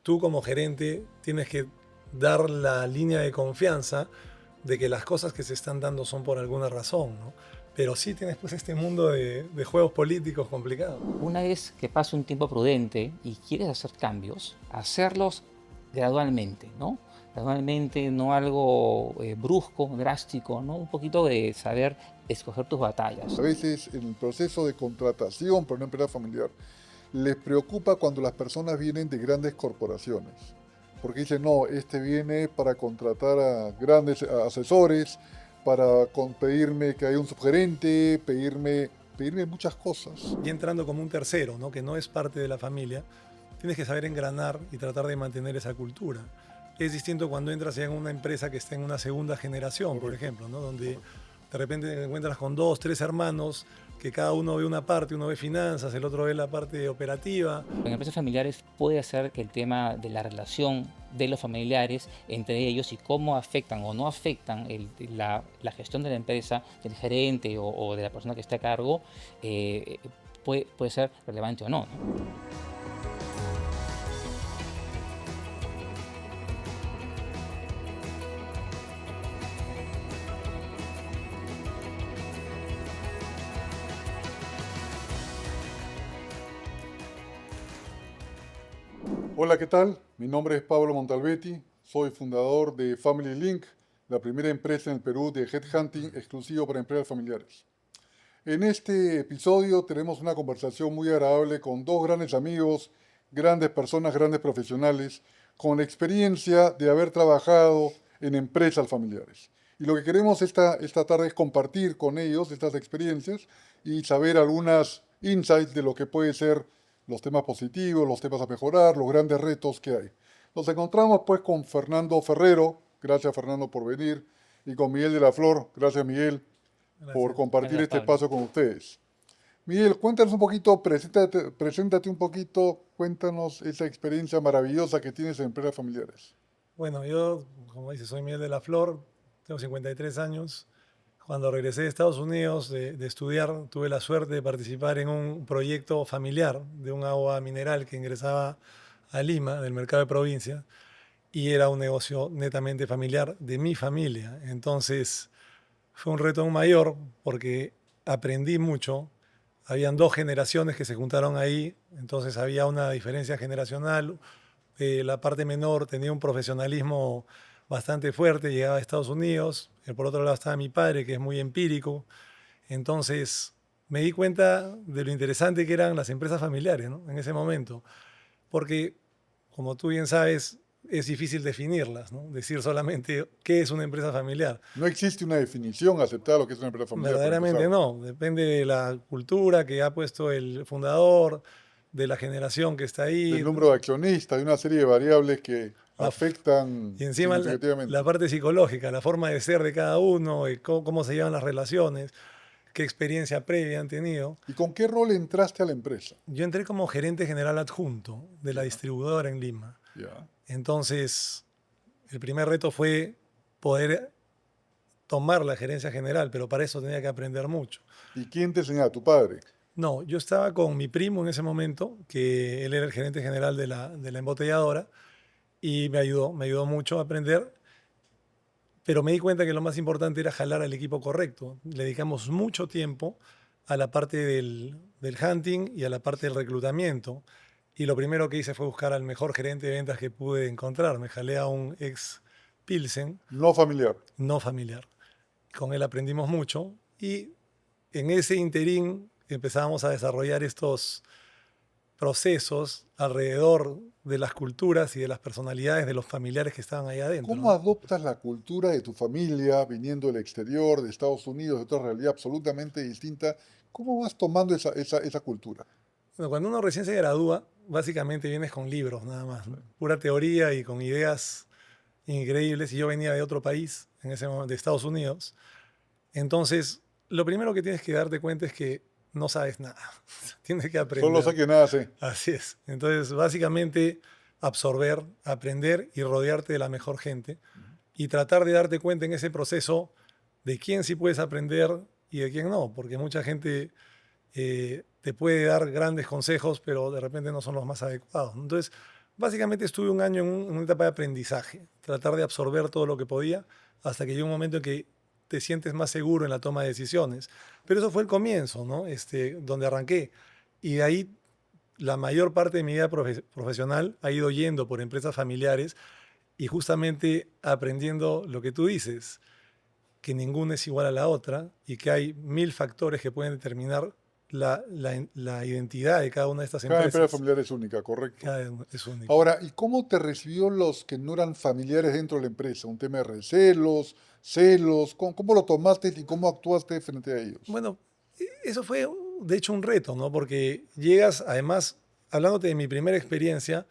tú como gerente tienes que dar la línea de confianza de que las cosas que se están dando son por alguna razón, ¿no? Pero sí tienes pues este mundo de juegos políticos complicados. Una vez que pase un tiempo prudente y quieres hacer cambios, hacerlos gradualmente, ¿no? Gradualmente, no algo brusco, drástico, ¿no? Un poquito de saber escoger tus batallas. A veces en el proceso de contratación para una empresa familiar les preocupa cuando las personas vienen de grandes corporaciones. Porque dicen, no, este viene para contratar a grandes asesores, para pedirme que haya un subgerente, pedirme muchas cosas. Y entrando como un tercero, ¿no? Que no es parte de la familia, tienes que saber engranar y tratar de mantener esa cultura. Es distinto cuando entras ya en una empresa que está en una segunda generación, por ejemplo, ¿no? Donde de repente te encuentras con 2, 3 hermanos, que cada uno ve una parte, uno ve finanzas, el otro ve la parte operativa. En empresas familiares puede ser que el tema de la relación de los familiares entre ellos y cómo afectan o no afectan la gestión de la empresa, del gerente o de la persona que esté a cargo, puede ser relevante o no, ¿no? Hola, ¿qué tal? Mi nombre es Pablo Montalbetti, soy fundador de Family Link, la primera empresa en el Perú de headhunting exclusivo para empresas familiares. En este episodio tenemos una conversación muy agradable con dos grandes amigos, grandes personas, grandes profesionales, con la experiencia de haber trabajado en empresas familiares. Y lo que queremos esta tarde es compartir con ellos estas experiencias y saber algunas insights de lo que puede ser los temas positivos, los temas a mejorar, los grandes retos que hay. Nos encontramos pues con Fernando Ferrero, gracias Fernando por venir, y con Miguel de la Flor, gracias Miguel por Gracias. compartir Gracias, este Pablo. espacio con ustedes. Miguel, cuéntanos un poquito, preséntate un poquito, cuéntanos esa experiencia maravillosa que tienes en empresas familiares. Bueno, yo, como dices, soy Miguel de la Flor, tengo 53 años. Cuando regresé de Estados Unidos de estudiar, tuve la suerte de participar en un proyecto familiar de un agua mineral que ingresaba a Lima, del mercado de provincia, y era un negocio netamente familiar de mi familia. Entonces fue un reto aún mayor porque aprendí mucho. Habían dos generaciones que se juntaron ahí, entonces había una diferencia generacional. La parte menor tenía un profesionalismo bastante fuerte, llegaba a Estados Unidos. Por otro lado estaba mi padre, que es muy empírico. Entonces me di cuenta de lo interesante que eran las empresas familiares, ¿no? En ese momento. Porque, como tú bien sabes, es difícil definirlas, ¿no? Decir solamente qué es una empresa familiar. No existe una definición aceptada de lo que es una empresa familiar, para Verdaderamente empezar. no. Depende de la cultura que ha puesto el fundador, de la generación que está Del ahí, número de accionistas, de una serie de variables que la, afectan y encima la significativamente. parte psicológica, la forma de ser de cada uno, y cómo se llevan las relaciones, qué experiencia previa han tenido. ¿Y con qué rol entraste a la empresa? Yo entré como gerente general adjunto de la Ya, distribuidora en Lima. ya. Entonces, el primer reto fue poder tomar la gerencia general, pero para eso tenía que aprender mucho. ¿Y quién te enseñaba? ¿Tu padre? No, yo estaba con mi primo en ese momento, que él era el gerente general de la embotelladora, y me ayudó mucho a aprender. Pero me di cuenta que lo más importante era jalar al equipo correcto. Le dedicamos mucho tiempo a la parte del hunting y a la parte del reclutamiento. Y lo primero que hice fue buscar al mejor gerente de ventas que pude encontrar. Me jalé a un ex Pilsen, No familiar. no familiar. Con él aprendimos mucho y en ese interín empezábamos a desarrollar estos procesos alrededor de las culturas y de las personalidades de los familiares que estaban ahí adentro, ¿Cómo ¿no? adoptas la cultura de tu familia viniendo del exterior, de Estados Unidos, de otra realidad absolutamente distinta? ¿Cómo vas tomando esa cultura? Bueno, cuando uno recién se gradúa, básicamente vienes con libros nada más, ¿no? Pura teoría y con ideas increíbles. Y yo venía de otro país, en ese momento, de Estados Unidos. Entonces, lo primero que tienes que darte cuenta es que no sabes nada. Tienes que Solo sé aprender. que nada sé. Así es. Entonces, básicamente, absorber, aprender y rodearte de la mejor gente. Y tratar de darte cuenta en ese proceso de quién sí puedes aprender y de quién no. Porque mucha gente te puede dar grandes consejos, pero de repente no son los más adecuados. Entonces, Básicamente estuve un año en una etapa de aprendizaje, tratar de absorber todo lo que podía, hasta que llegó un momento en que te sientes más seguro en la toma de decisiones. Pero eso fue el comienzo, ¿no? Donde arranqué. Y de ahí la mayor parte de mi vida profesional ha ido yendo por empresas familiares y justamente aprendiendo lo que tú dices, que ninguna es igual a la otra y que hay mil factores que pueden determinar la identidad de cada una de estas Cada empresa empresas. familiar es única, correcto. Cada una es única. Ahora, ¿y cómo te recibió los que no eran familiares dentro de la empresa? ¿Un tema de recelos, celos? ¿Cómo lo tomaste y cómo actuaste frente a ellos? Bueno, eso fue de hecho un reto, ¿no? Porque llegas, además, hablándote de mi primera experiencia,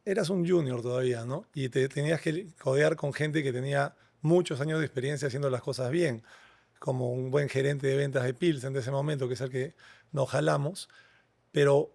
eras un junior todavía, ¿no? Y te tenías que codear con gente que tenía muchos años de experiencia haciendo las cosas bien, como un buen gerente de ventas de Pilsen de ese momento, que es el que nos jalamos. Pero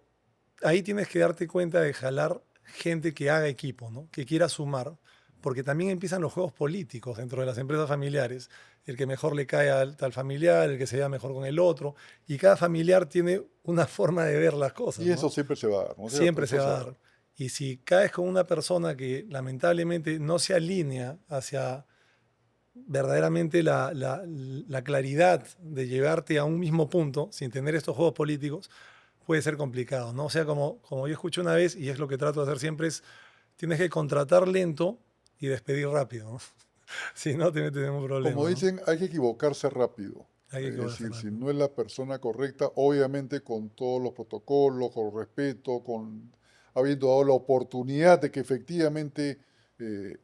ahí tienes que darte cuenta de jalar gente que haga equipo, ¿no? Que quiera sumar, porque también empiezan los juegos políticos dentro de las empresas familiares. El que mejor le cae al tal familiar, el que se lleva mejor con el otro, y cada familiar tiene una forma de ver las cosas, Y eso ¿no? siempre se va a dar, ¿no es cierto? Siempre se Eso se va a va a dar. dar. Y si caes con una persona que lamentablemente no se alinea hacia verdaderamente la claridad de llevarte a un mismo punto sin tener estos juegos políticos, puede ser complicado, ¿no? O sea, como yo escuché una vez, y es lo que trato de hacer siempre, es tienes que contratar lento y despedir rápido, ¿no? Si no, te metes en un Como problema, ¿no? dicen, hay que equivocarse rápido. Hay que Es equivocarse decir, si rápido. no es la persona correcta, obviamente con todos los protocolos, con respeto, con habiendo dado la oportunidad de que efectivamente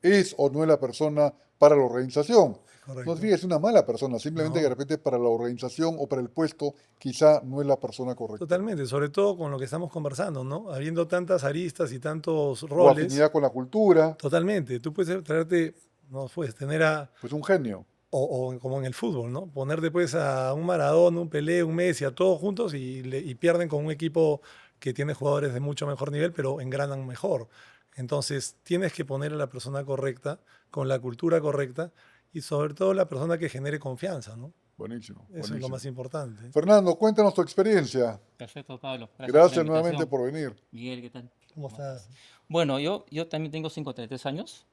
es o no es la persona para la organización. Es No correcto. significa que es una mala persona, simplemente que de No, repente para la organización o para el puesto quizá no es la persona correcta, ¿no? totalmente, sobre todo con lo que estamos conversando, ¿no? Habiendo tantas aristas y tantos O roles, afinidad con la cultura, totalmente. Tú puedes traerte, no puedes tener a, pues un genio. o como en el fútbol, ¿no? Poner después a un Maradona, un Pelé, un Messi, a todos juntos y pierden con un equipo que tiene jugadores de mucho mejor nivel, pero engranan mejor. Entonces, tienes que poner a la persona correcta, con la cultura correcta y sobre todo la persona que genere confianza, ¿no? Buenísimo, Eso es lo más buenísimo. importante. Fernando, cuéntanos tu experiencia. Perfecto, Pablo. Gracias por la Gracias nuevamente invitación. por venir. Miguel, ¿qué tal? ¿Cómo ¿Cómo estás? estás? Bueno, yo también tengo 53 años.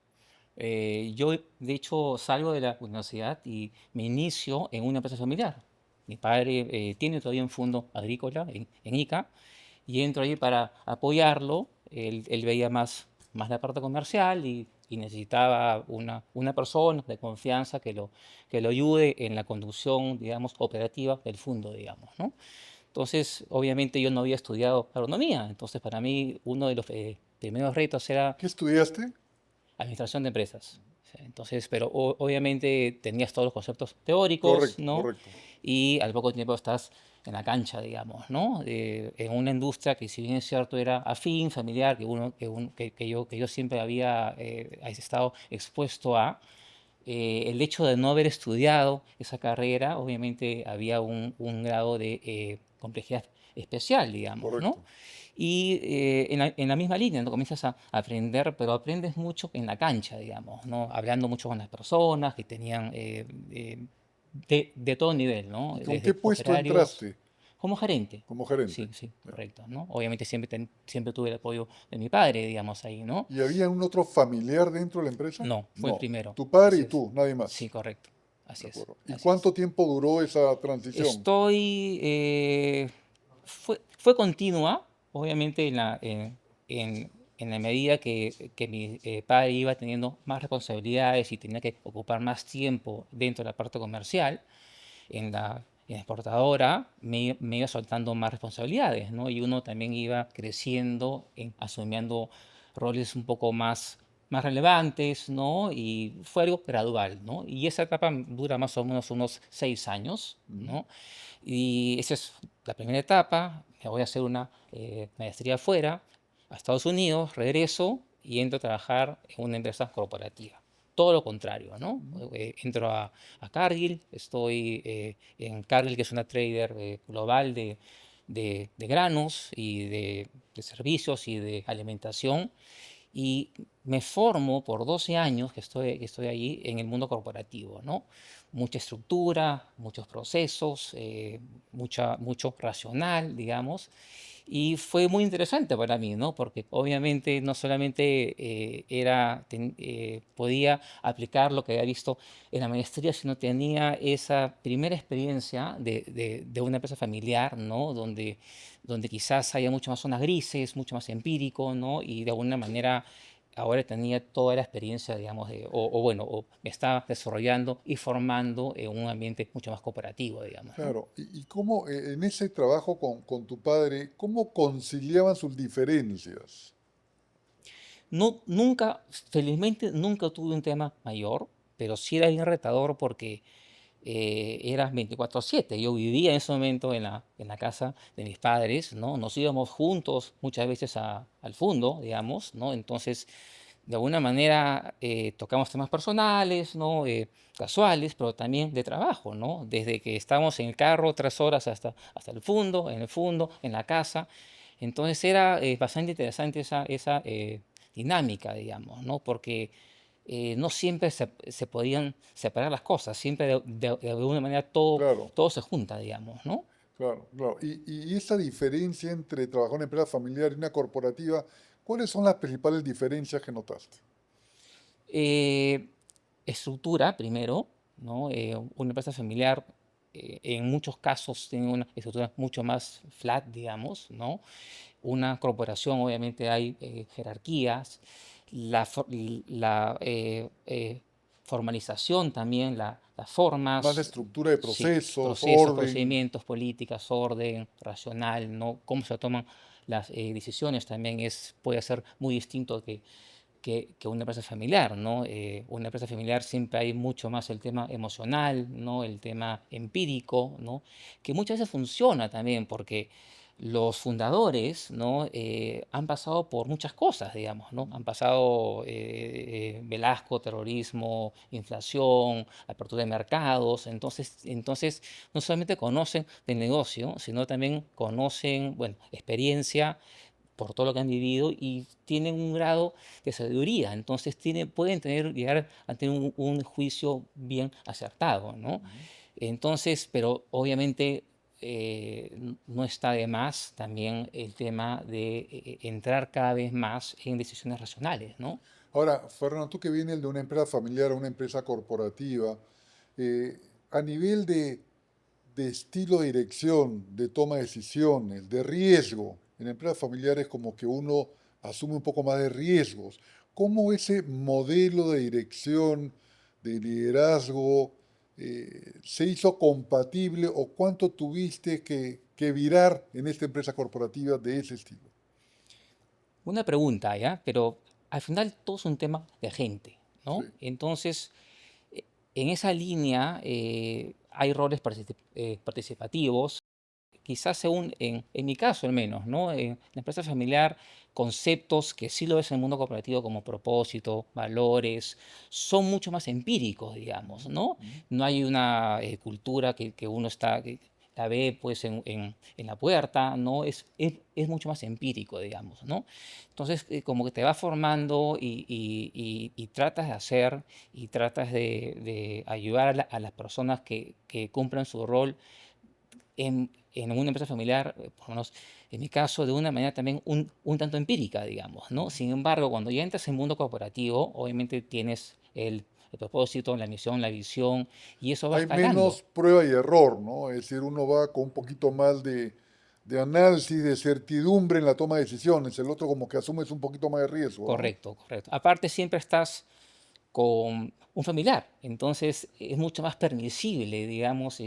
Yo, de hecho, salgo de la universidad y me inicio en una empresa familiar. Mi padre tiene todavía un fondo agrícola en Ica y entro ahí para apoyarlo. Él veía más la parte comercial y necesitaba una persona de confianza que lo ayude en la conducción, digamos, operativa del fondo, digamos, ¿no? Entonces, obviamente yo no había estudiado agronomía, entonces para mí uno de los primeros retos era ¿Qué estudiaste? administración de empresas. O sea, entonces, pero obviamente tenías todos los conceptos teóricos, Correcto, ¿no? correcto. Y al poco tiempo estás en la cancha, digamos, ¿no? En una industria que, si bien es cierto, era afín, familiar, que yo siempre había estado expuesto a, el hecho de no haber estudiado esa carrera, obviamente había un grado de complejidad especial, digamos, ¿no? Correcto. Y en la misma línea, ¿no? Comienzas a aprender, pero aprendes mucho en la cancha, digamos, ¿no? Hablando mucho con las personas que tenían de todo nivel, ¿no? ¿Y con qué Desde puesto operarios entraste como gerente. como gerente? Sí, sí, Ya. correcto, ¿no? Obviamente siempre tuve el apoyo de mi padre, digamos, ahí, ¿no? ¿Y había un otro familiar dentro de la empresa? No, fue el No. primero. Tu padre Así y es. tú, nadie Sí, más. correcto. De Así es. acuerdo. ¿Y Así es. cuánto tiempo duró esa transición? Estoy, fue continua, obviamente en la medida que mi padre iba teniendo más responsabilidades y tenía que ocupar más tiempo dentro de la parte comercial, en la exportadora me iba soltando más responsabilidades, ¿no? Y uno también iba creciendo, asumiendo roles un poco más relevantes, ¿no? Y fue algo gradual, ¿no? Y esa etapa dura más o menos unos 6 años, Ujú. ¿no? Y esa es la primera etapa. Me voy a hacer una maestría afuera, a Estados Unidos, regreso y entro a trabajar en una empresa corporativa. Todo lo contrario, ¿no? Entro a Cargill, estoy en Cargill, que es una trader global de granos y de servicios y de alimentación, y me formo por 12 años que estoy allí en el mundo corporativo, ¿no? Mucha estructura, muchos procesos, mucho racional, digamos. Y fue muy interesante para mí, ¿no? Porque obviamente no solamente podía aplicar lo que había visto en la maestría, sino tenía esa primera experiencia de una empresa familiar, ¿no? Donde quizás haya mucho más zonas grises, mucho más empírico, ¿no? Y de alguna manera ahora tenía toda la experiencia, digamos, o me estaba desarrollando y formando en un ambiente mucho más cooperativo, digamos, ¿no? Claro, y cómo en ese trabajo con tu padre, cómo conciliaban sus diferencias? No, nunca, felizmente, nunca tuve un tema mayor, pero sí era bien retador porque era 24/7. Yo vivía en ese momento en la casa de mis padres, ¿no? Nos íbamos juntos muchas veces al fondo, digamos, ¿no? Entonces, de alguna manera tocamos temas personales, ¿no? Casuales, pero también de trabajo, ¿no? Desde que estábamos en el carro 3 horas hasta el fondo, en la casa. Entonces era bastante interesante esa dinámica, digamos, ¿no? Porque no siempre se podían separar las cosas, siempre de alguna manera Claro, todo se junta, digamos, ¿no? claro, claro. Y esa diferencia entre trabajar en una empresa familiar y una corporativa, ¿cuáles son las principales diferencias que notaste? Eh, Estructura, primero, ¿no? Una empresa familiar en muchos casos tiene una estructura mucho más flat, digamos, ¿no? Una corporación, obviamente, hay jerarquías, la formalización también, las Más de formas, estructura de sí, procesos, procesos, orden. procedimientos, políticas, orden, racional, ¿no? Cómo se toman las decisiones también puede ser muy distinto que una empresa familiar, ¿no? Una empresa familiar siempre hay mucho más el tema emocional, ¿no? El tema empírico, ¿no? Que muchas veces funciona también porque los fundadores, ¿no? Han pasado por muchas cosas, digamos, ¿no? Han pasado Velasco, terrorismo, inflación, apertura de mercados, entonces no solamente conocen del negocio, sino también conocen, bueno, experiencia por todo lo que han vivido y tienen un grado de sabiduría, entonces pueden llegar a tener un juicio bien acertado, ¿no? Ujú. Entonces, pero obviamente no está de más también el tema de entrar cada vez más en decisiones racionales, ¿no? Ahora, Fernando, tú que vienes de una empresa familiar a una empresa corporativa, eh, a nivel de estilo de dirección, de toma de decisiones, de riesgo, en empresas familiares como que uno asume un poco más de riesgos. ¿Cómo ese modelo de dirección, de liderazgo, se hizo compatible o cuánto tuviste que virar en esta empresa corporativa de ese estilo? Una pregunta, ¿ya? Pero al final todo es un tema de gente, Sí, ¿no? Entonces, en esa línea hay roles participativos quizás según, en mi caso al menos, ¿no? En la empresa familiar, conceptos que sí lo ves en el mundo corporativo como propósito, valores, son mucho más empíricos, digamos, ujú, ¿no? ujú. No hay una cultura que uno que la ve pues en la puerta, ¿no? Es mucho más empírico, digamos, ¿no? Entonces, como que te va formando y tratas de hacer y tratas de ayudar a las personas que cumplan su rol en una empresa familiar, por lo menos en mi caso, de una manera también un tanto empírica, digamos, ¿no? Sin embargo, cuando ya entras en el mundo corporativo, obviamente tienes el propósito, la misión, la visión, y eso va Hay escalando. menos prueba y error, ¿no? Es decir, uno va con un poquito más de análisis, de certidumbre en la toma de decisiones. El otro como que asumes un poquito más de riesgo, ¿no? Correcto, correcto. Aparte, siempre estás con un familiar, entonces es mucho más permisible, digamos,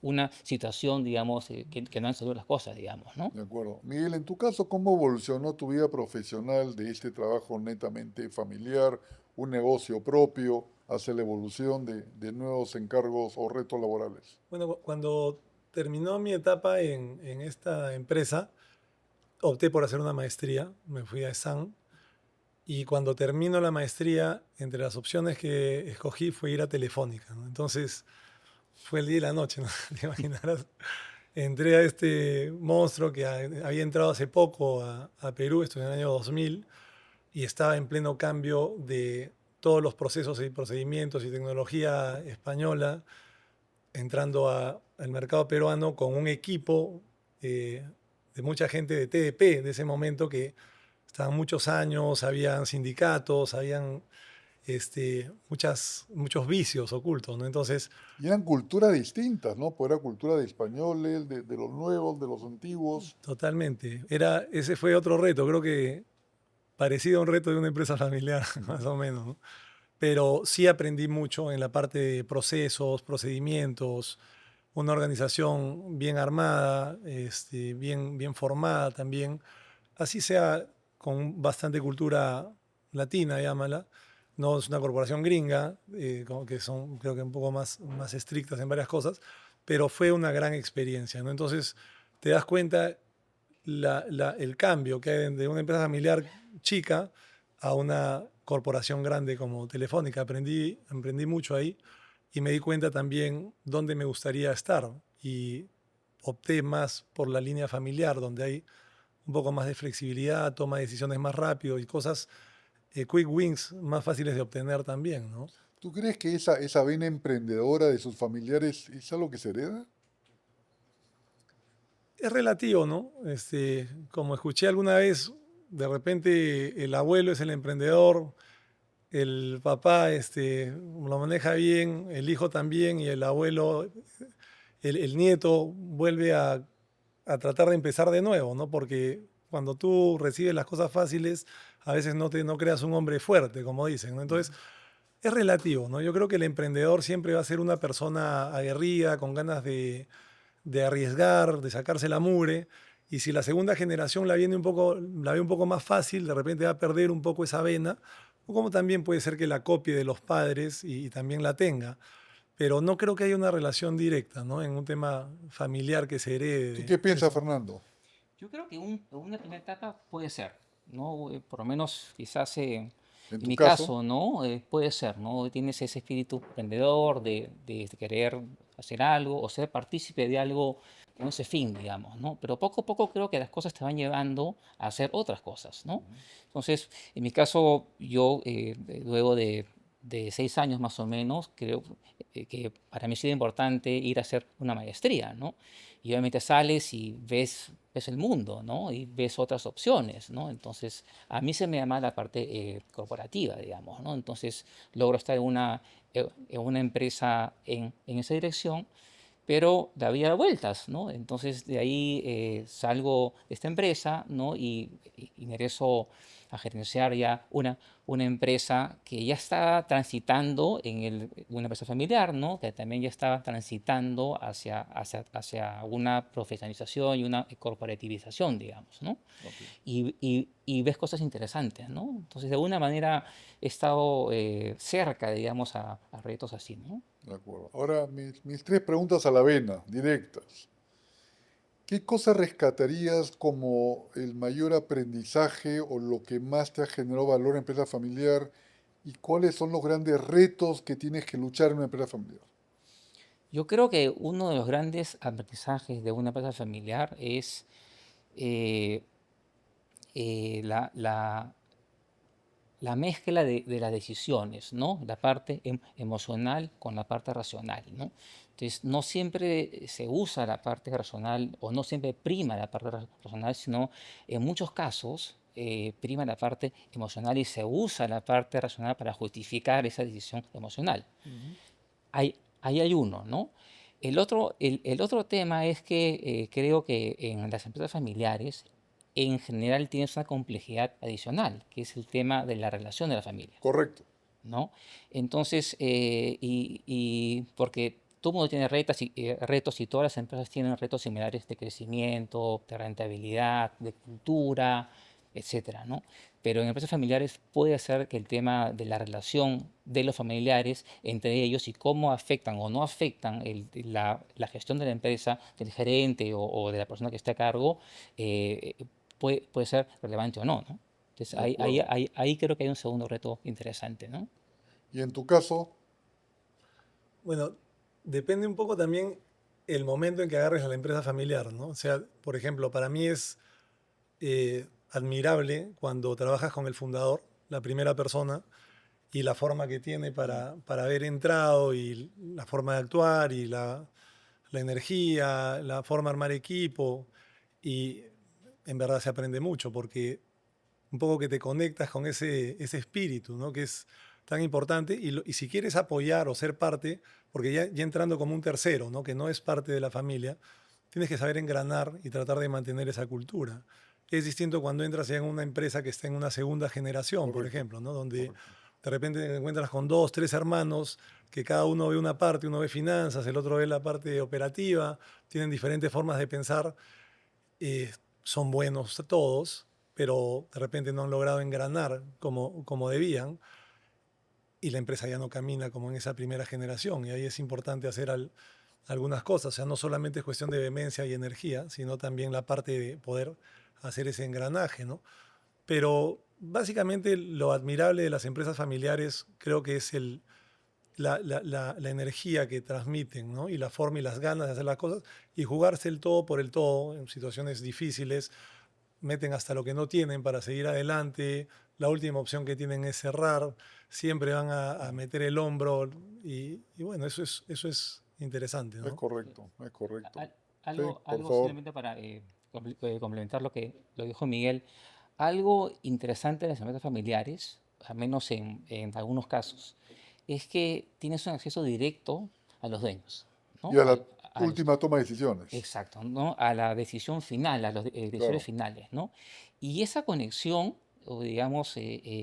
una situación, digamos, que no han salido las cosas, digamos, ¿no? De acuerdo. Miguel, en tu caso, ¿cómo evolucionó tu vida profesional de este trabajo netamente familiar, un negocio propio, hacia la evolución de nuevos encargos o retos laborales? Bueno, cuando terminó mi etapa en esta empresa, opté por hacer una maestría, me fui a ESAN y cuando termino la maestría, entre las opciones que escogí fue ir a Telefónica, ¿no? Entonces fue el día y la noche, ¿no? Te imaginarás. Entré a este monstruo que había entrado hace poco a Perú, esto en el año 2000, y estaba en pleno cambio de todos los procesos y procedimientos y tecnología española, entrando al mercado peruano con un equipo eh, de mucha gente de TDP de ese momento que estaban muchos años, habían sindicatos, habían muchos vicios ocultos, ¿no? Entonces, Y eran culturas distintas, ¿no? Pues era cultura de españoles, de los nuevos, de los antiguos. totalmente. Ese fue otro reto, creo que parecido a un reto de una empresa familiar, más o menos, ¿no? Pero sí aprendí mucho en la parte de procesos, procedimientos, una organización bien armada, bien formada también, así sea con bastante cultura latina, llámala. No es una corporación gringa, como que son creo que un poco más estrictas en varias cosas, pero fue una gran experiencia, ¿no? Entonces te das cuenta el cambio que hay de una empresa familiar chica a una corporación grande como Telefónica. Aprendí mucho ahí y me di cuenta también dónde me gustaría estar y opté más por la línea familiar, donde hay un poco más de flexibilidad, toma de decisiones más rápido y cosas, quick wins más fáciles de obtener también, ¿no? ¿Tú crees que esa vena emprendedora de sus familiares es algo que se hereda? Es relativo, ¿no? Como escuché alguna vez, de repente el abuelo es el emprendedor, el papá lo maneja bien, el hijo también y el abuelo, el nieto vuelve a tratar de empezar de nuevo, ¿no? Porque cuando tú recibes las cosas fáciles, a veces no creas un hombre fuerte, como dicen, ¿no? Entonces, es relativo, ¿no? Yo creo que el emprendedor siempre va a ser una persona aguerrida, con ganas de arriesgar, de sacarse la mugre. Y si la segunda generación la ve un poco más fácil, de repente va a perder un poco esa vena, o como también puede ser que la copie de los padres y también la tenga. Pero no creo que haya una relación directa, ¿no? En un tema familiar que se herede ¿Tú de qué piensas, eso. Fernando? Yo creo que una primera etapa puede ser, ¿no? Por lo menos quizás En en tu mi caso, caso, ¿no? Puede ser, ¿no? Tienes ese espíritu emprendedor de querer hacer algo o ser partícipe de algo con ese fin, digamos, ¿no? Pero poco a poco creo que las cosas te van llevando a hacer otras cosas, ¿no? Entonces, en mi caso, yo luego de 6 años más o menos, creo que para mí ha sido importante ir a hacer una maestría, ¿no? Y obviamente sales y ves el mundo, ¿no? Y ves otras opciones, ¿no? Entonces, a mí se me llama la parte corporativa, digamos, ¿no? Entonces, logro estar en una empresa en esa dirección, pero la vida da vueltas, ¿no? Entonces, de ahí salgo de esta empresa, ¿no? Y ingreso a gerenciar ya una empresa que ya estaba transitando una empresa familiar, ¿no? Que también ya estaba transitando hacia una profesionalización y una corporativización, digamos, ¿no? ok, Y ves cosas interesantes, ¿no? Entonces, de alguna manera he estado cerca, digamos, a retos así, ¿no? de acuerdo. Ahora, mis tres preguntas a la vena, directas. ¿Qué cosa rescatarías como el mayor aprendizaje o lo que más te ha generado valor en empresa familiar? ¿Y cuáles son los grandes retos que tienes que luchar en una empresa familiar? Yo creo que uno de los grandes aprendizajes de una empresa familiar es eh, la mezcla de las decisiones, ¿no? La parte emocional con la parte racional, ¿no? Entonces, no siempre se usa la parte racional o no siempre prima la parte racional, sino en muchos casos prima la parte emocional y se usa la parte racional para justificar esa decisión emocional. Ujú. Ahí hay uno, ¿no? El otro tema es que creo que en las empresas familiares en general tienes una complejidad adicional, que es el tema de la relación de la familia, Correcto. ¿no? Entonces, porque todo el mundo tiene retos y todas las empresas tienen retos similares de crecimiento, de rentabilidad, de cultura, etcétera, ¿no? Pero en empresas familiares puede ser que el tema de la relación de los familiares entre ellos y cómo afectan o no afectan la gestión de la empresa, del gerente o de la persona que esté a cargo, eh, puede ser relevante o no, ¿no? Entonces, De acuerdo. ahí creo que hay un segundo reto interesante, ¿no? Y en tu caso, Bueno, depende un poco también el momento en que agarres a la empresa familiar, ¿no? O sea, por ejemplo, para mí es admirable cuando trabajas con el fundador, la primera persona, y la forma que tiene para haber entrado y la forma de actuar y la energía, la forma de armar equipo. Y en verdad se aprende mucho porque un poco que te conectas con ese espíritu, ¿no? Que es tan importante y si quieres apoyar o ser parte, porque ya entrando como un tercero, ¿no? Que no es parte de la familia, tienes que saber engranar y tratar de mantener esa cultura. Es distinto cuando entras ya en una empresa que está en una segunda generación, por Correcto, ejemplo, ¿no? Donde correcto. de repente te encuentras con dos, tres hermanos que cada uno ve una parte, uno ve finanzas, el otro ve la parte operativa, tienen diferentes formas de pensar, eh, son buenos todos, pero de repente no han logrado engranar como debían y la empresa ya no camina como en esa primera generación. Y ahí es importante hacer algunas cosas. O sea, no solamente es cuestión de vehemencia y energía, sino también la parte de poder hacer ese engranaje, ¿no? Pero básicamente lo admirable de las empresas familiares creo que es la energía que transmiten, ¿no? Y la forma y las ganas de hacer las cosas y jugarse el todo por el todo en situaciones difíciles, meten hasta lo que no tienen para seguir adelante, la última opción que tienen es cerrar, siempre van a meter el hombro y bueno, eso es interesante, Es ¿no? correcto, es correcto. Al- Sí, Algo, por algo favor. simplemente para complementar lo que lo dijo Miguel, algo interesante de las empresas familiares, al menos en algunos casos, es que tienes un acceso directo a los dueños, Y ¿no? a la última toma de decisiones. Exacto, ¿no? A la decisión final, a las decisiones Claro, finales, ¿no? Y esa conexión, o digamos,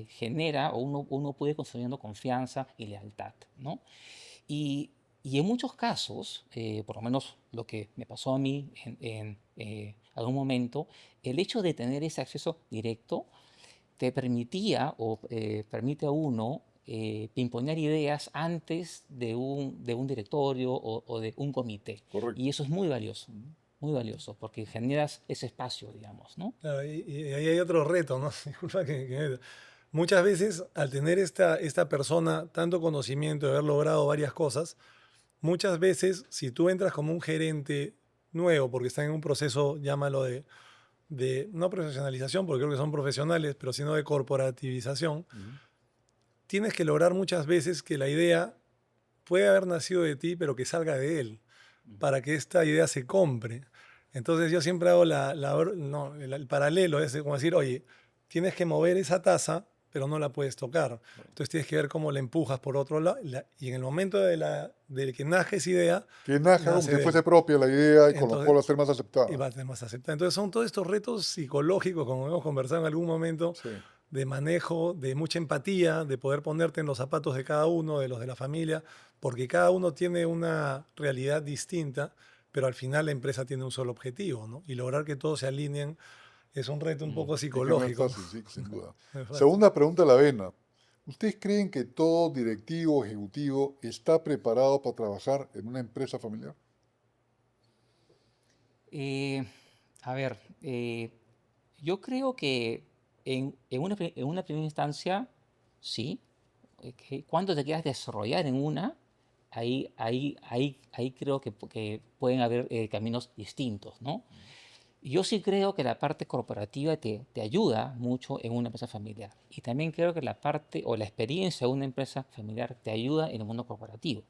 genera, o uno puede ir construyendo confianza y lealtad, ¿no? Y, y en muchos casos, por lo menos lo que me pasó a mí en algún momento, el hecho de tener ese acceso directo te permitía o permite a uno imponer ideas antes de un directorio o de un comité. Y correcto. eso es muy valioso, porque generas ese espacio, digamos, ¿no? Claro, y ahí hay otro reto, ¿no? Disculpa muchas veces al tener esta persona tanto conocimiento de haber logrado varias cosas, muchas veces si tú entras como un gerente nuevo, porque está en un proceso, llámalo de no profesionalización, porque creo que son profesionales, pero sino de corporativización, Ujú. tienes que lograr muchas veces que la idea puede haber nacido de ti, pero que salga de él, para que esta idea se compre. Entonces yo siempre hago no, el paralelo, es como decir, oye, tienes que mover esa taza, pero no la puedes tocar. Entonces tienes que ver cómo la empujas por otro lado, y en el momento de que nace esa idea, Que nazca como nace si de fuese él. propia la idea y con lo Entonces, cual va a ser más y aceptada. va a tener más aceptada. Entonces son todos estos retos psicológicos, como hemos conversado en algún momento, Sí, de manejo, de mucha empatía, de poder ponerte en los zapatos de cada uno, de los de la familia, porque cada uno tiene una realidad distinta, pero al final la empresa tiene un solo objetivo, ¿no? Y lograr que todos se alineen es un reto un Mm. poco y que no es psicológico, ¿no? fácil, sí, sin duda. No es fácil. Segunda pregunta a la vena. ¿Ustedes creen que todo directivo o ejecutivo está preparado para trabajar en una empresa familiar? Eh, a ver, yo creo que en una primera instancia, sí. Cuando te quieras desarrollar en una, ahí creo que pueden haber caminos distintos, ¿no? Yo sí creo que la parte corporativa te ayuda mucho en una empresa familiar. Y también creo que la parte o la experiencia de una empresa familiar te ayuda en el mundo corporativo.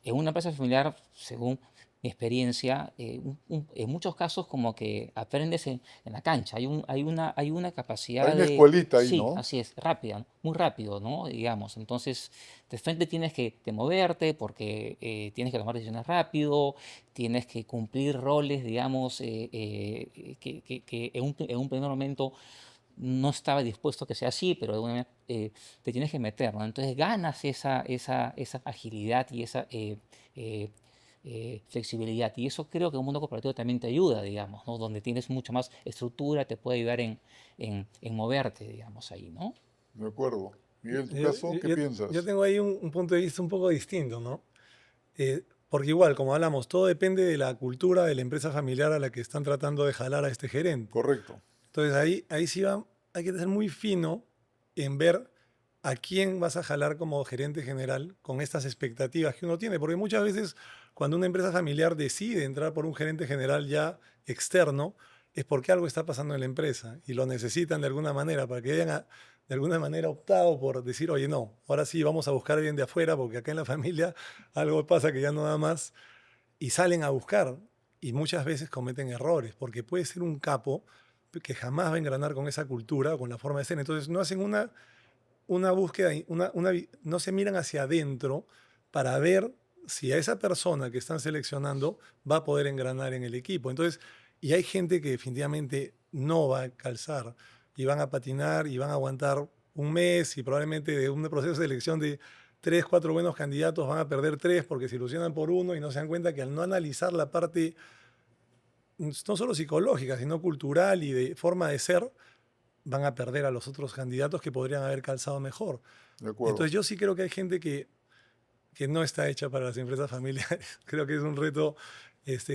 En una empresa familiar, según mi experiencia, en muchos casos como que aprendes en la cancha. Hay una Hay capacidad una de, escuelita ahí, sí, ¿no? así es, rápida, ¿no? Muy rápido, ¿no? Digamos. Entonces, de frente tienes que moverte porque tienes que tomar decisiones rápido, tienes que cumplir roles, digamos, que en un primer momento no estaba dispuesto a que sea así, pero de alguna manera, te tienes que meter, ¿no? Entonces ganas esa agilidad y esa flexibilidad. Y eso creo que en un mundo corporativo también te ayuda, digamos, ¿no? Donde tienes mucho más estructura, te puede ayudar en moverte, digamos, ahí, ¿no? De acuerdo. Miguel, ¿en tu Yo, caso, yo- qué yo- yo piensas? tengo ahí un punto de vista un poco distinto, ¿no? Porque igual, como hablamos, todo depende de la cultura de la empresa familiar a la que están tratando de jalar a este gerente. Correcto. Entonces ahí sí hay que ser muy fino en ver a quién vas a jalar como gerente general con estas expectativas que uno tiene. Porque muchas veces cuando una empresa familiar decide entrar por un gerente general ya externo, es porque algo está pasando en la empresa y lo necesitan de alguna manera para que hayan de alguna manera optado por decir, oye, no, ahora sí vamos a buscar a alguien de afuera porque acá en la familia algo pasa que ya no da más y salen a buscar y muchas veces cometen errores porque puede ser un capo, que jamás va a engranar con esa cultura, con la forma de ser. Entonces no hacen una búsqueda, no se miran hacia adentro para ver si a esa persona que están seleccionando va a poder engranar en el equipo. Entonces, y hay gente que definitivamente no va a calzar y van a patinar y van a aguantar un mes y probablemente de un proceso de selección de 3, 4 buenos candidatos van a perder 3 porque se ilusionan por uno y no se dan cuenta que al no analizar la parte no solo psicológica, sino cultural y de forma de ser, van a perder a los otros candidatos que podrían haber calzado mejor. De acuerdo. Entonces yo sí creo que hay gente que no está hecha para las empresas familiares. Creo que es un reto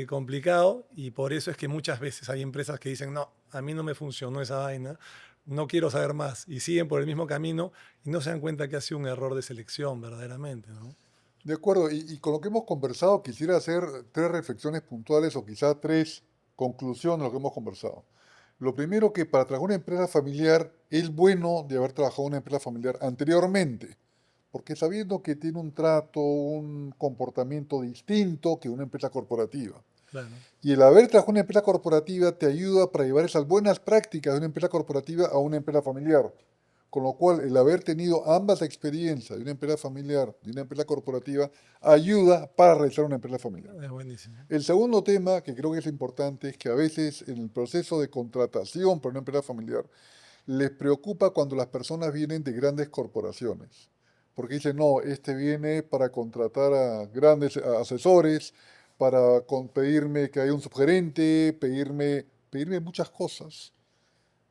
complicado y por eso es que muchas veces hay empresas que dicen, no, a mí no me funcionó esa vaina, no quiero saber más y siguen por el mismo camino y no se dan cuenta que ha sido un error de selección verdaderamente, ¿no? De acuerdo, y con lo que hemos conversado, quisiera hacer 3 reflexiones puntuales o quizá 3 conclusiones de lo que hemos conversado. Lo primero, que para trabajar en una empresa familiar es bueno de haber trabajado en una empresa familiar anteriormente, porque sabiendo que tiene un trato, un comportamiento distinto que una empresa corporativa. Claro. Y el haber trabajado en una empresa corporativa te ayuda para llevar esas buenas prácticas de una empresa corporativa a una empresa familiar. Con lo cual, el haber tenido ambas experiencias de una empresa familiar, de una empresa corporativa, ayuda para realizar una empresa familiar. Es buenísimo. El segundo tema que creo que es importante es que a veces en el proceso de contratación para una empresa familiar les preocupa cuando las personas vienen de grandes corporaciones. Porque dicen, no, este viene para contratar a grandes asesores, para pedirme que haya un subgerente, pedirme muchas cosas.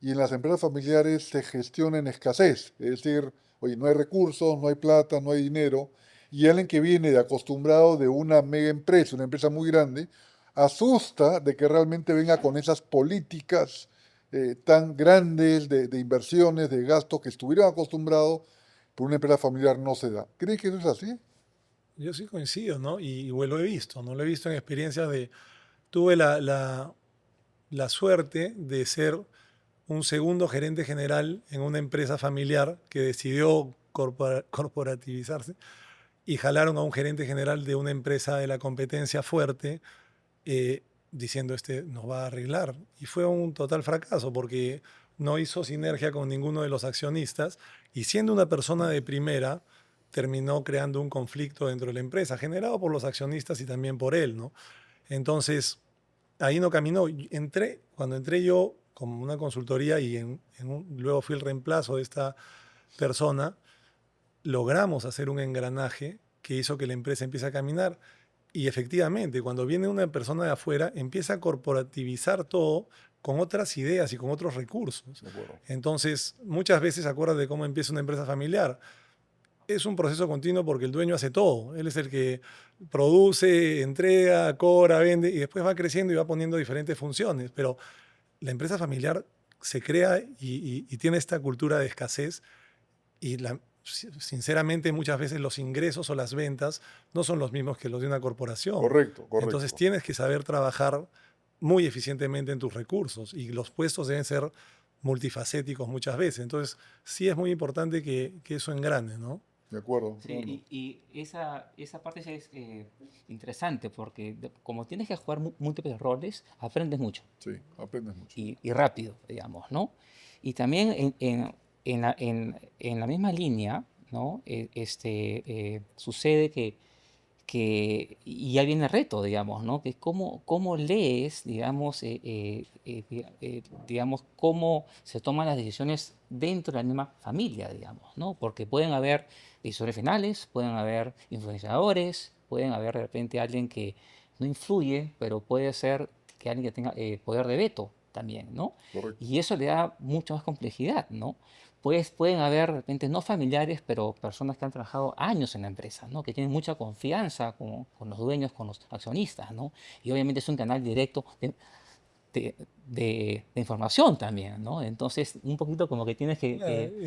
Y en las empresas familiares se gestiona en escasez, es decir, oye, no hay recursos, no hay plata, no hay dinero, y alguien que viene de acostumbrado de una mega empresa, una empresa muy grande, asusta de que realmente venga con esas políticas tan grandes de inversiones, de gastos que estuvieron acostumbrados, pero una empresa familiar no se da. ¿Cree que eso es así? Yo sí coincido, ¿no? Y lo he visto, ¿no? Lo he visto en experiencias tuve la suerte de ser un segundo gerente general en una empresa familiar que decidió corporativizarse y jalaron a un gerente general de una empresa de la competencia fuerte diciendo nos va a arreglar. Y fue un total fracaso porque no hizo sinergia con ninguno de los accionistas y siendo una persona de primera terminó creando un conflicto dentro de la empresa generado por los accionistas y también por él, ¿no? Entonces, ahí no caminó. Cuando entré yo como una consultoría y luego fui el reemplazo de esta persona, logramos hacer un engranaje que hizo que la empresa empiece a caminar. Y efectivamente, cuando viene una persona de afuera, empieza a corporativizar todo con otras ideas y con otros recursos. De acuerdo. Entonces, muchas veces acuerdas de cómo empieza una empresa familiar. Es un proceso continuo porque el dueño hace todo. Él es el que produce, entrega, cobra, vende y después va creciendo y va poniendo diferentes funciones. Pero la empresa familiar se crea y tiene esta cultura de escasez y sinceramente muchas veces los ingresos o las ventas no son los mismos que los de una corporación. Correcto, correcto. Entonces tienes que saber trabajar muy eficientemente en tus recursos y los puestos deben ser multifacéticos muchas veces. Entonces sí es muy importante que eso engrane, ¿no? De acuerdo. Sí, y esa parte sí es interesante porque como tienes que jugar múltiples roles, aprendes mucho Sí, aprendes mucho. y rápido, digamos, ¿no? Y también en la misma línea, ¿no? Sucede y ya viene el reto, digamos, ¿no? Que es cómo lees, digamos, cómo se toman las decisiones dentro de la misma familia, digamos, ¿no? Porque pueden haber decisiones finales, pueden haber influenciadores, pueden haber de repente alguien que no influye, pero puede ser que alguien que tenga poder de veto también, ¿no? Correcto. Y eso le da mucha más complejidad, ¿no? Pues pueden haber de repente no familiares, pero personas que han trabajado años en la empresa, ¿no? Que tienen mucha confianza con los dueños, con los accionistas, ¿no? Y obviamente es un canal directo de información también, ¿no? Entonces, un poquito como que tienes Y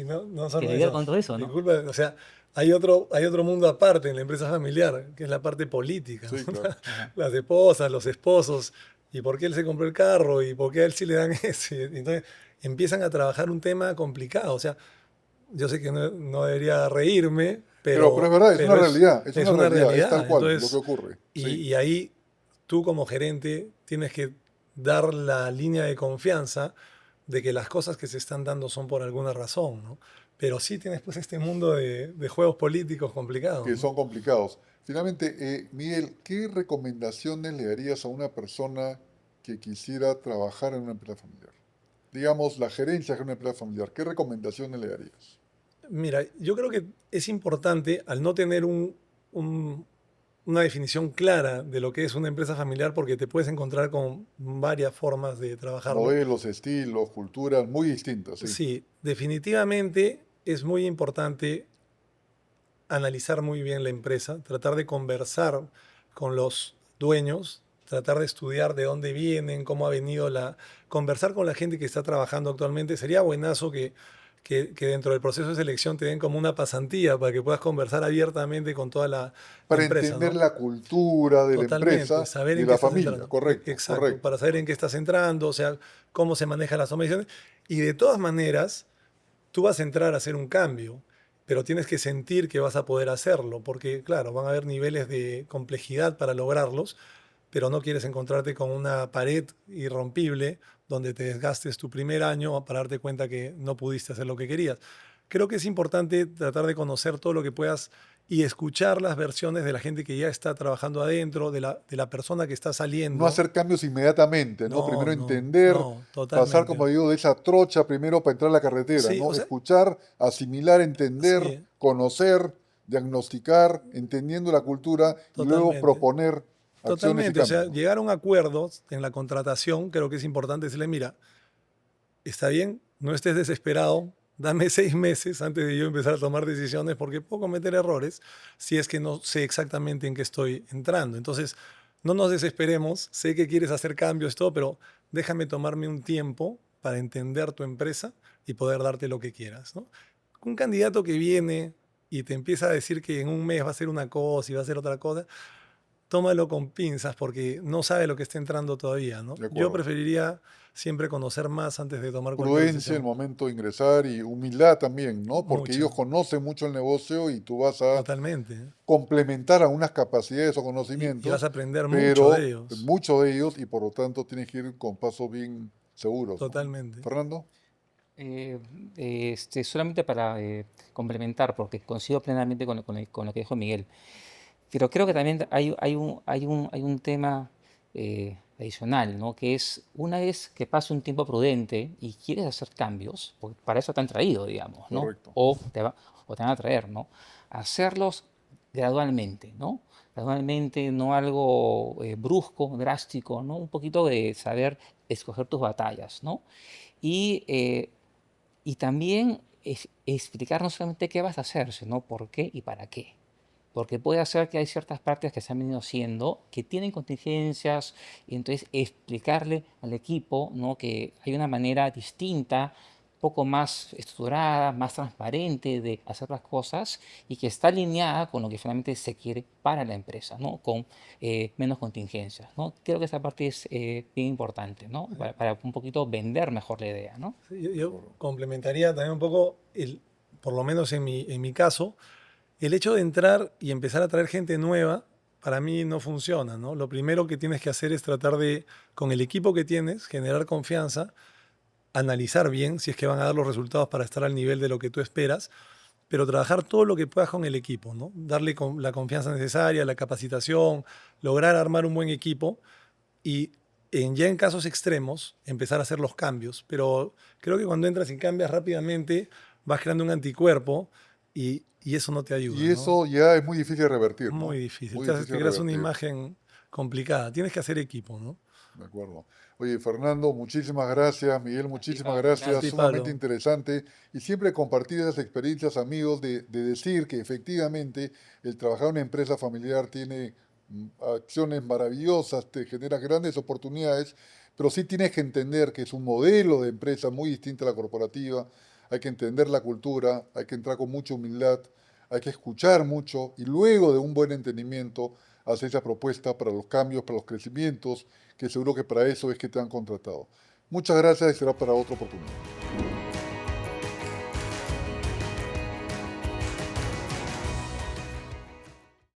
no solo lidiar eso. con todo eso, ¿no? Disculpa, o sea, hay otro mundo aparte en la empresa familiar, que es la parte política. Sí, ¿no? claro. Ajá. Las esposas, los esposos, y por qué él se compró el carro, y por qué a él sí le dan eso. Y entonces empiezan a trabajar un tema complicado. O sea, yo sé que no debería reírme, Pero es verdad, es una realidad, es una realidad, es tal cual lo que Entonces, ocurre. Sí, y ahí tú como gerente tienes que dar la línea de confianza de que las cosas que se están dando son por alguna razón, ¿no? Pero sí tienes pues este mundo de juegos políticos complicados, que ¿no? son complicados. Finalmente, Miguel, ¿qué recomendaciones le darías a una persona que quisiera trabajar en una empresa familiar? Digamos, la gerencia de una empresa familiar, ¿qué recomendaciones le darías? Mira, yo creo que es importante, al no tener una definición clara de lo que es una empresa familiar, porque te puedes encontrar con varias formas de trabajarlo. Modelos, estilos, culturas muy distintas, sí. Sí, definitivamente es muy importante analizar muy bien la empresa, tratar de conversar con los dueños, tratar de estudiar de dónde vienen, cómo ha venido conversar con la gente que está trabajando actualmente. Sería buenazo que dentro del proceso de selección te den como una pasantía para que puedas conversar abiertamente con toda la Para empresa, entender ¿no? la cultura de la Totalmente, empresa saber y de en qué la estás familia, entrando. correcto, Exacto, correcto. para saber en qué estás entrando, o sea, cómo se manejan las tomas de decisiones. Y de todas maneras, tú vas a entrar a hacer un cambio, pero tienes que sentir que vas a poder hacerlo, porque claro, van a haber niveles de complejidad para lograrlos, pero no quieres encontrarte con una pared irrompible donde te desgastes tu primer año para darte cuenta que no pudiste hacer lo que querías. Creo que es importante tratar de conocer todo lo que puedas y escuchar las versiones de la gente que ya está trabajando adentro, de la persona que está No saliendo. hacer cambios inmediatamente, ¿no? No, Primero no, entender, no, pasar, como totalmente. digo, de esa trocha primero para entrar a la carretera, Sí, ¿no? o sea, Escuchar, asimilar, entender, sí, conocer, diagnosticar, entendiendo la cultura y luego totalmente. proponer acciones y Totalmente, o sea, cambios, ¿no? llegar a un acuerdo en la contratación, creo que es importante decirle, mira, está bien, no estés desesperado, dame 6 meses antes de yo empezar a tomar decisiones porque puedo cometer errores si es que no sé exactamente en qué estoy entrando. Entonces, no nos desesperemos, sé que quieres hacer cambios, todo, pero déjame tomarme un tiempo para entender tu empresa y poder darte lo que quieras, ¿no? Un candidato que viene y te empieza a decir que en un mes va a hacer una cosa y va a hacer otra cosa, tómalo con pinzas porque no sabe lo que está entrando todavía, ¿no? De Yo acuerdo. preferiría siempre conocer más antes de tomar cualquier Prudencia en el decisión. momento de ingresar y humildad también, ¿no? Porque Mucha, ellos conocen mucho el negocio y tú vas a totalmente. ¿Eh? complementar algunas capacidades o Y vas conocimientos, a aprender mucho de pero ellos, muchos de ellos y por lo tanto tienes que ir con pasos bien seguros, ¿no? totalmente. Fernando, Eh, solamente para complementar, porque coincido plenamente con lo que dijo Miguel, pero creo que también hay un tema adicional, ¿no? Que es una vez que pase un tiempo prudente y quieres hacer cambios, porque para eso te han traído, digamos, ¿no? correcto. O te van a traer, ¿no? Hacerlos gradualmente, ¿no? Gradualmente, no algo brusco, drástico, ¿no? Un poquito de saber escoger tus batallas, ¿no? Y también explicar no solamente qué vas a hacer, sino por qué y para qué. Porque puede ser que hay ciertas partes que se han venido haciendo que tienen contingencias y entonces explicarle al equipo, ¿no? Que hay una manera distinta, poco más estructurada, más transparente de hacer las cosas y que está alineada con lo que finalmente se quiere para la empresa, ¿no? Con menos contingencias, ¿no? Creo que esa parte es bien importante, ¿no? Para un poquito vender mejor la idea, ¿no? Sí, yo complementaría también un poco, por lo menos en mi caso, el hecho de entrar y empezar a traer gente nueva, para mí no funciona, ¿no? Lo primero que tienes que hacer es tratar de, con el equipo que tienes, generar confianza, analizar bien si es que van a dar los resultados para estar al nivel de lo que tú esperas, pero trabajar todo lo que puedas con el equipo, ¿no? Darle la confianza necesaria, la capacitación, lograr armar un buen equipo y ya en casos extremos empezar a hacer los cambios. Pero creo que cuando entras y cambias rápidamente, vas creando un anticuerpo y eso no te ayuda, Y ¿no? eso ya es muy difícil de revertir, Muy ¿no? difícil. Muy Te difícil de creas una revertir, imagen complicada. Tienes que hacer equipo, ¿no? de acuerdo. Oye, Fernando, muchísimas gracias. Miguel, A ti, muchísimas Pablo. A gracias. ti, Gracias. Sumamente Pablo. interesante. Y siempre compartir esas experiencias, amigos, de decir que efectivamente el trabajar en una empresa familiar tiene acciones maravillosas, te genera grandes oportunidades, pero sí tienes que entender que es un modelo de empresa muy distinto a la corporativa. Hay que entender la cultura, hay que entrar con mucha humildad, hay que escuchar mucho y luego de un buen entendimiento hacer esa propuesta para los cambios, para los crecimientos, que seguro que para eso es que te han contratado. Muchas gracias y será para otra oportunidad.